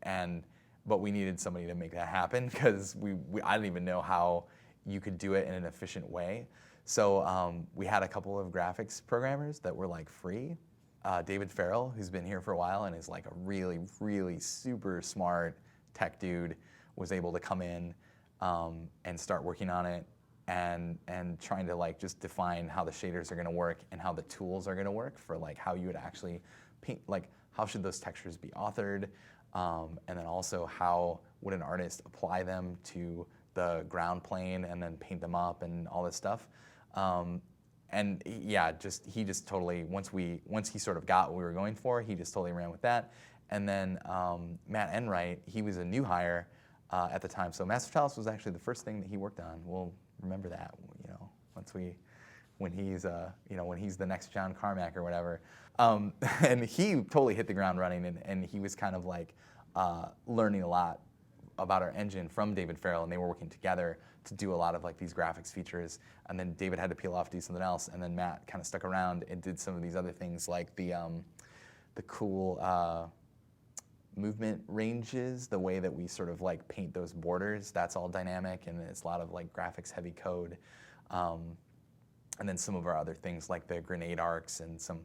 But we needed somebody to make that happen because I didn't even know how you could do it in an efficient way. So we had a couple of graphics programmers that were like free. David Farrell, who's been here for a while and is like a really, really super smart tech dude, was able to come in and start working on it and trying to like just define how the shaders are going to work and how the tools are going to work for like how you would actually paint, like how should those textures be authored, and then also how would an artist apply them to the ground plane and then paint them up and all this stuff. And yeah, he just totally, once he sort of got what we were going for, he just totally ran with that. And then Matt Enright, he was a new hire at the time. So Massive Chalice was actually the first thing that he worked on. We'll remember that, when he's the next John Carmack or whatever. And he totally hit the ground running, and he was kind of like learning a lot about our engine from David Farrell, and they were working together to do a lot of like these graphics features. And then David had to peel off, do something else, and then Matt kind of stuck around and did some of these other things like the cool movement ranges, the way that we sort of like paint those borders, that's all dynamic, and it's a lot of like graphics heavy code. And then some of our other things like the grenade arcs and some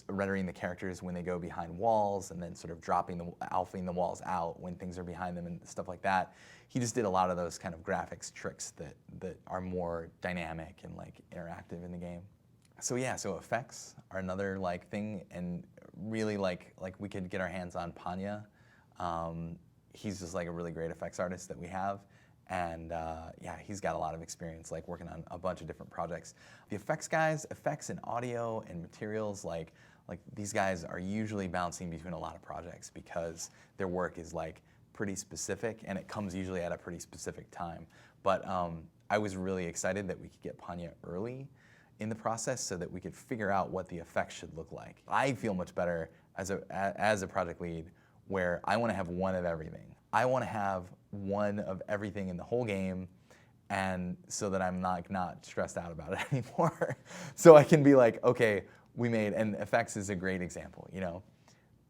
rendering the characters when they go behind walls, and then sort of alphaing the walls out when things are behind them and stuff like that. He just did a lot of those kind of graphics tricks that are more dynamic and like interactive in the game. So yeah, so effects are another like thing, and really like we could get our hands on Panya. He's just like a really great effects artist that we have, And yeah, he's got a lot of experience like working on a bunch of different projects. The effects guys, effects and audio and materials, like these guys are usually bouncing between a lot of projects because their work is like pretty specific and it comes usually at a pretty specific time. But I was really excited that we could get Panya early in the process so that we could figure out what the effects should look like. I feel much better as a project lead where I want to have one of everything. I want to have one of everything in the whole game, and so that I'm not stressed out about it anymore. So I can be like, okay, we made, and effects is a great example, you know.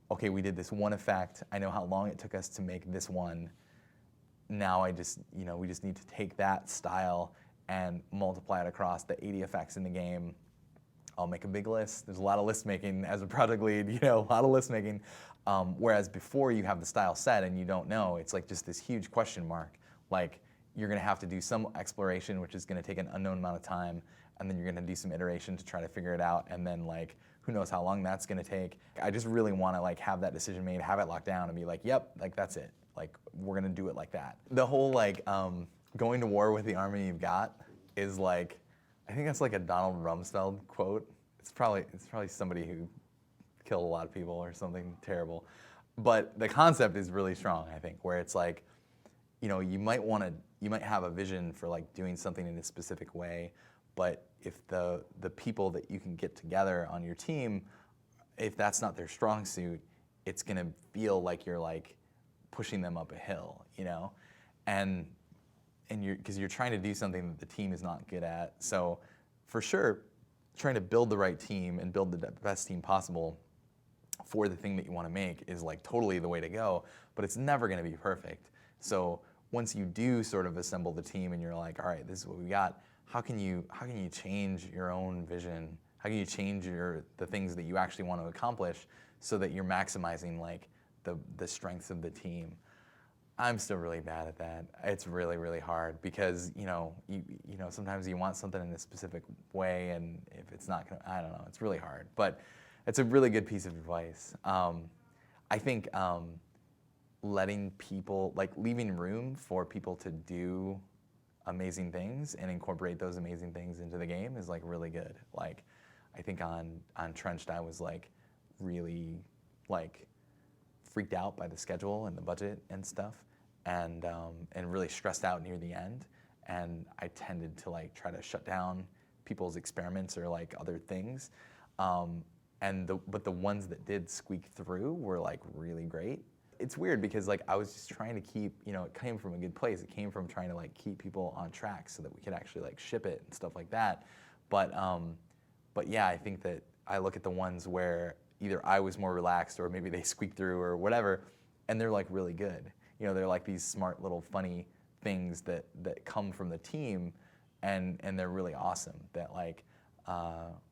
Okay, we did this one effect. I know how long it took us to make this one. Now we just need to take that style and multiply it across the 80 effects in the game. I'll make a big list. There's a lot of list making as a project lead, you know, a lot of list making. Whereas before you have the style set and you don't know, it's like just this huge question mark. Like you're gonna have to do some exploration, which is gonna take an unknown amount of time, and then you're gonna do some iteration to try to figure it out, and then like, who knows how long that's gonna take. I just really wanna like have that decision made, have it locked down, and be like, yep, like that's it. Like we're gonna do it like that. The whole like going to war with the army you've got is like, I think that's like a Donald Rumsfeld quote. It's probably somebody who killed a lot of people or something terrible. But the concept is really strong, I think, where it's like, you know, you might have a vision for like doing something in a specific way, but if the people that you can get together on your team, if that's not their strong suit, it's gonna feel like you're like pushing them up a hill, you know? And because you're trying to do something that the team is not good at. So for sure, trying to build the right team and build the best team possible for the thing that you want to make is like totally the way to go, but it's never going to be perfect. So once you do sort of assemble the team and you're like, all right, this is what we got, how can you change your own vision? How can you change the things that you actually want to accomplish so that you're maximizing like the strengths of the team? I'm still really bad at that. It's really, really hard because you know sometimes you want something in a specific way, and if it's not gonna, I don't know, it's really hard. But it's a really good piece of advice. I think letting people, like leaving room for people to do amazing things and incorporate those amazing things into the game is like really good. Like I think on Trenched I was like really like freaked out by the schedule and the budget and stuff, and really stressed out near the end. And I tended to like try to shut down people's experiments or like other things. But the ones that did squeak through were like really great. It's weird because like I was just trying to keep, you know, it came from a good place. It came from trying to like keep people on track so that we could actually like ship it and stuff like that. But yeah, I think that I look at the ones where either I was more relaxed or maybe they squeaked through or whatever, and they're like really good. You know, they're like these smart little funny things that come from the team, and they're really awesome. That like,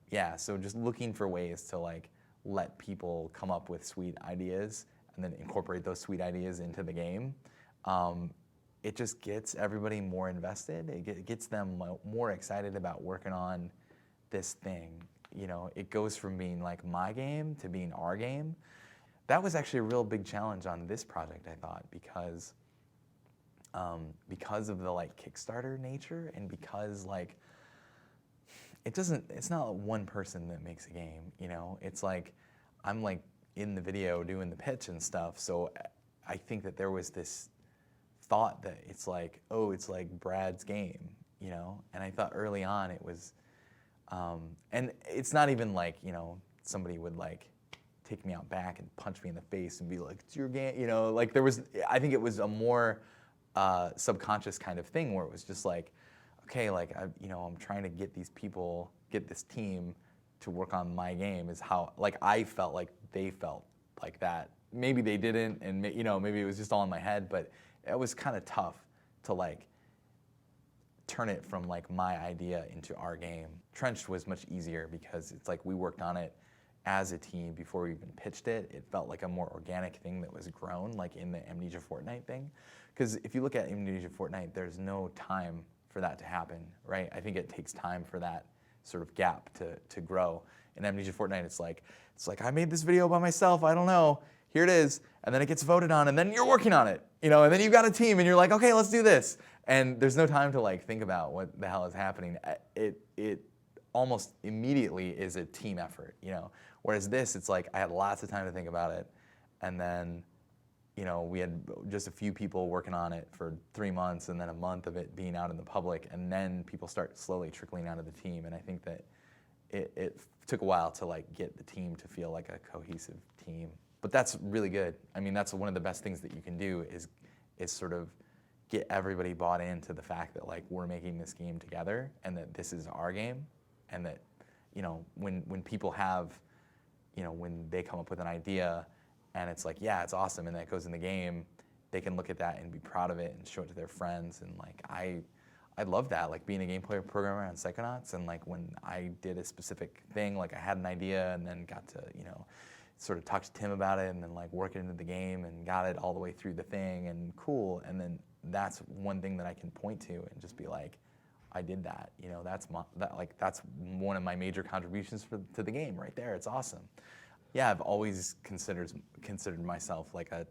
yeah. So just looking for ways to like let people come up with sweet ideas and then incorporate those sweet ideas into the game. It just gets everybody more invested. It gets them more excited about working on this thing. You know, it goes from being like my game to being our game. That was actually a real big challenge on this project, I thought, because of the like Kickstarter nature, and because like it's not one person that makes a game, you know? It's like I'm like in the video doing the pitch and stuff, so I think that there was this thought that it's like, oh, it's like Brad's game, you know? And I thought early on it was, and it's not even like, you know, somebody would like take me out back and punch me in the face and be like, it's your game, you know? Like I think it was a more subconscious kind of thing where it was just like, okay, like I'm trying to get this team to work on my game, is how like I felt like they felt like that. Maybe they didn't, and you know, maybe it was just all in my head, but it was kind of tough to like turn it from like my idea into our game. Trenched was much easier because it's like we worked on it as a team before we even pitched it. It felt like a more organic thing that was grown, like in the Amnesia Fortnite thing. Because if you look at Amnesia Fortnite, there's no time for that to happen, right? I think it takes time for that sort of gap to grow. In Amnesia Fortnite, it's like I made this video by myself. I don't know. here it is, and then it gets voted on, and then you're working on it, you know, and then you've got a team, and you're like, okay, let's do this. And there's no time to like think about what the hell is happening. It almost immediately is a team effort, you know. Whereas this, it's like I had lots of time to think about it, and then, you know, we had just a few people working on it for 3 months, and then a month of it being out in the public, and then people start slowly trickling out of the team. And I think that it took a while to like get the team to feel like a cohesive team. But that's really good. I mean, that's one of the best things that you can do is sort of get everybody bought into the fact that like we're making this game together and that this is our game, and that, you know, when people have, you know, when they come up with an idea and it's like, yeah, it's awesome, and that goes in the game, they can look at that and be proud of it and show it to their friends. And like I love that, like being a gameplay programmer on Psychonauts, and like when I did a specific thing, like I had an idea and then got to, you know, sort of talk to Tim about it and then like work it into the game and got it all the way through the thing and cool. And then that's one thing that I can point to and just be like, I did that. You know, that's one of my major contributions to the game right there. It's awesome. Yeah, I've always considered myself like a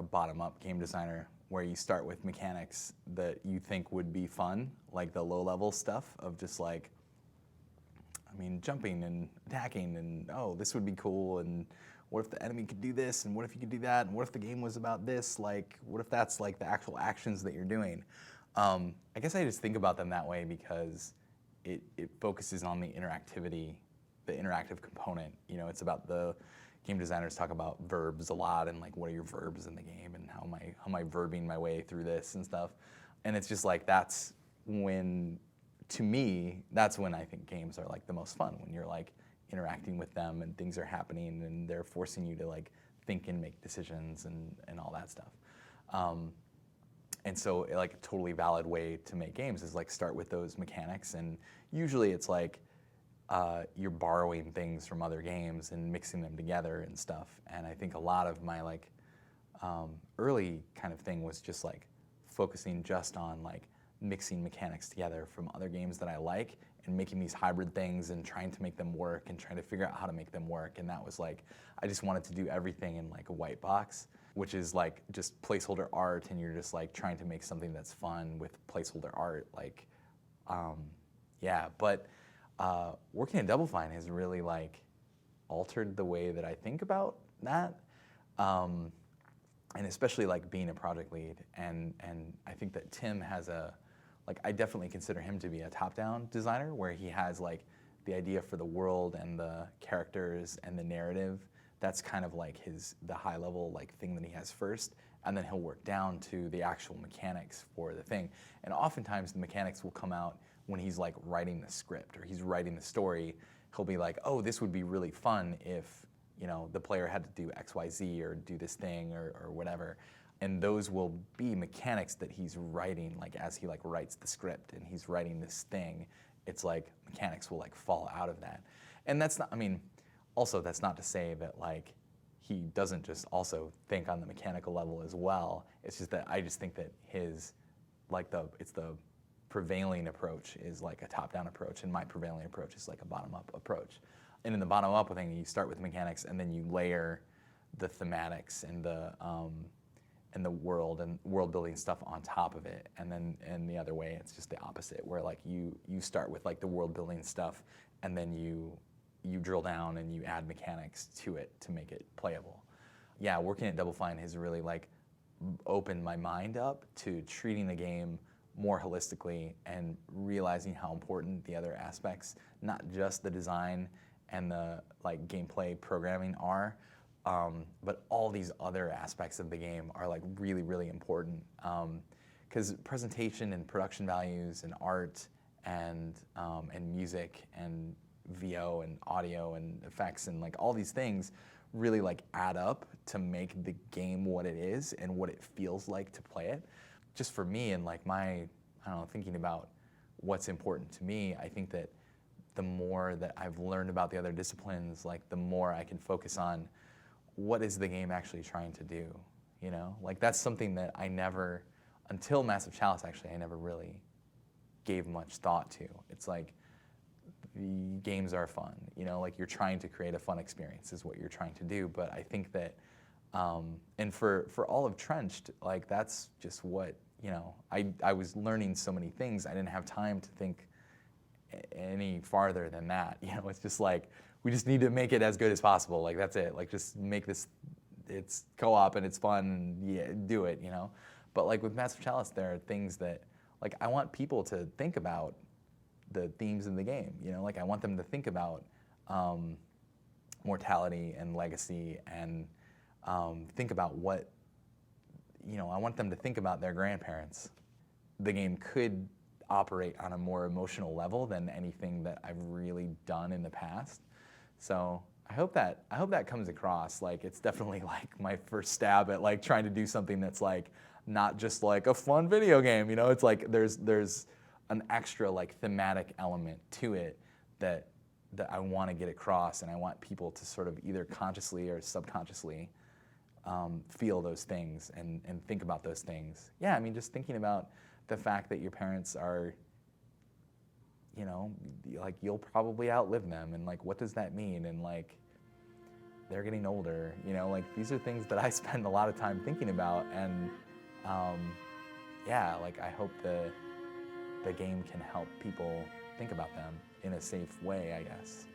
bottom-up game designer, where you start with mechanics that you think would be fun, like the low-level stuff of just like, I mean, jumping and attacking, and oh, this would be cool, and what if the enemy could do this, and what if you could do that, and what if the game was about this, like, what if that's like the actual actions that you're doing? I guess I just think about them that way because it focuses on the interactivity, the interactive component. You know, it's about the game designers talk about verbs a lot, and like, what are your verbs in the game, and how am I verbing my way through this and stuff. And it's just like, that's when, to me, that's when I think games are like the most fun, when you're like interacting with them and things are happening and they're forcing you to like think and make decisions and all that stuff. And so like a totally valid way to make games is like start with those mechanics, and usually it's like you're borrowing things from other games and mixing them together and stuff. And I think a lot of my like early kind of thing was just like focusing just on like mixing mechanics together from other games that I like and making these hybrid things and trying to make them work and trying to figure out how to make them work. And that was like, I just wanted to do everything in like a white box, which is like just placeholder art, and you're just like trying to make something that's fun with placeholder art. Like, yeah, but working at Double Fine has really like altered the way that I think about that. And especially like being a project lead, and I think that Tim has I definitely consider him to be a top-down designer, where he has like the idea for the world and the characters and the narrative. That's kind of like the high-level like thing that he has first, and then he'll work down to the actual mechanics for the thing. And oftentimes the mechanics will come out when he's like writing the script or he's writing the story. He'll be like, oh, this would be really fun if, you know, the player had to do X, Y, Z or do this thing or whatever. And those will be mechanics that he's writing, like as he like writes the script and he's writing this thing, it's like mechanics will like fall out of that. And that's not, I mean, also that's not to say that like he doesn't just also think on the mechanical level as well. It's just that I just think that his, like it's the prevailing approach is like a top-down approach, and my prevailing approach is like a bottom-up approach. And in the bottom-up thing, you start with mechanics, and then you layer the thematics and the world building stuff on top of it. And then in the other way, it's just the opposite, where like you start with like the world building stuff, and then you drill down and you add mechanics to it to make it playable. Yeah, working at Double Fine has really like opened my mind up to treating the game more holistically and realizing how important the other aspects, not just the design and the like gameplay programming are, but all these other aspects of the game are like really, really important. Because presentation and production values and art and music and VO and audio and effects and like all these things really like add up to make the game what it is and what it feels like to play it. Just for me and like my, I don't know, thinking about what's important to me, I think that the more that I've learned about the other disciplines, like the more I can focus on what is the game actually trying to do, you know? Like that's something that I never, until Massive Chalice actually, I never really gave much thought to. It's like, the games are fun, you know, like you're trying to create a fun experience is what you're trying to do. But I think that And for all of Trenched, like that's just what, you know, I was learning so many things. I didn't have time to think any farther than that. You know, it's just like, we just need to make it as good as possible. Like that's it. Like just make this, it's co-op and it's fun and yeah, do it, you know? But like with Massive Chalice, there are things that, like I want people to think about the themes in the game, you know? Like I want them to think about mortality and legacy and think about what, you know, I want them to think about their grandparents. The game could operate on a more emotional level than anything that I've really done in the past. So I hope that comes across. Like it's definitely like my first stab at like trying to do something that's like not just like a fun video game, you know? It's like there's an extra like thematic element to it that I want to get across, and I want people to sort of either consciously or subconsciously feel those things and think about those things. Yeah, I mean, just thinking about the fact that your parents are, you know, like you'll probably outlive them, and like what does that mean? And like they're getting older, you know, like these are things that I spend a lot of time thinking about, and yeah, like I hope the game can help people think about them in a safe way, I guess.